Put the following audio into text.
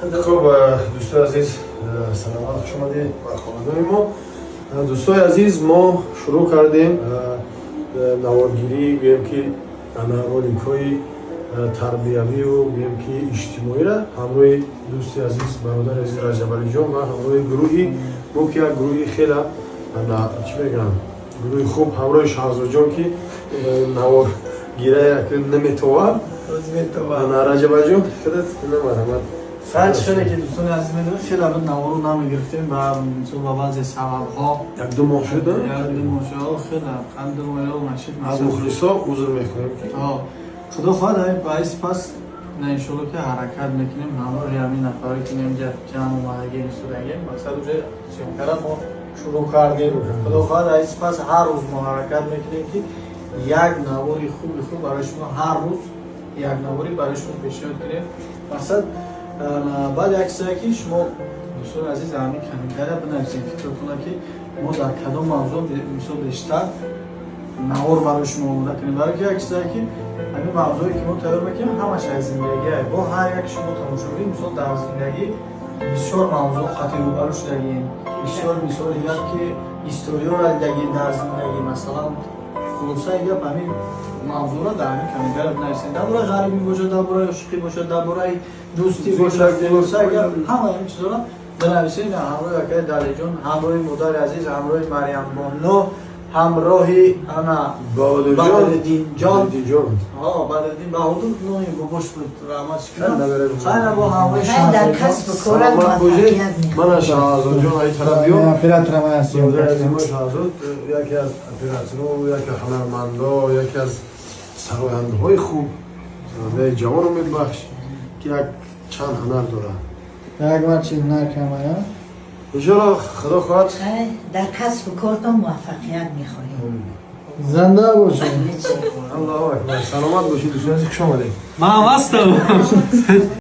خب دوستای عزیز سلامت خوش آمدید با خانواده ما. دوستای عزیز ما شروع کردیم نوارگیری گویم که رولینگ‌های تربیوی و گویم که اجتماعی را همراه دوستی عزیز برادر عزیز رجب علی جان و همراه گروهی ما که گروهی خیلی چی بگم گروهی خوب همراه شهرزاد جان که نوارگیری نمیتوان رجب علی جان خودت نمی‌رم ساعت شده که دوستان عزیز میدونید خیلی الان نوارو نمیگرفتیم با بعضی سبب‌ها یک دو ماه شده خیلی خنده و مشید از مخلصا عذر میکنیم خدا خواهد همین باعث پس نه انشالله که حرکت میکنیم همراه همین نفری که اینجا جمع اومدگیم سودگیم مقصد اونجا سیمکرم ما شروع کردیم خدا خواهد باعث پس هر روز ما حرکت میکنیم که یک نواری خوب برای شما هر روز یک نواری برای شما پیشنهاد کنیم مقصد بعد یک ساعتی شما دوستان عزیز همین کمیتره بنویسید فکر کنید که ما در کدام موضوع مثلا بیشتر نوار برای شما آماده کنیم برای که یک ساعتی همین موضوعی که ما تیار میکنیم همش از زندگی با هر یک شما تماشا کنید مثلا در زندگی بسیار موضوع خاطر رو بروش داریم بسیار دیگر که هیستوری رو داریم در زندگی مثلا خلاصه یا همین موضوع را در همین کمیتره بنویسید درباره غریبی باشه درباره عشقی باشه درباره دوستی باشه خلاصه همه این چیزا را بنویسید همراه یک دلیجون همراه مادر عزیز همراه مریم بانو همراه انا بدرالدین جان بدرالدین بهادر نوعی باباش بود رحمتش کنم خیلی با همراه در کسب کارت موفقیت میخواد من شهرزاد جان ای طرف بیام اپراتور ما هستیم ما شهرزاد یکی از اپراتورها یکی هنرمندا یکی از سراینده‌های خوب زنده جوان رو میبخش که یک چند هنر داره یک بار چیز نکمه انشاءالله خدا خواهد در کسب کارت موفقیت میخواهیم زنده باشید الله اکبر سلامت باشید دوستان عزیز خوش آمدید ما هستم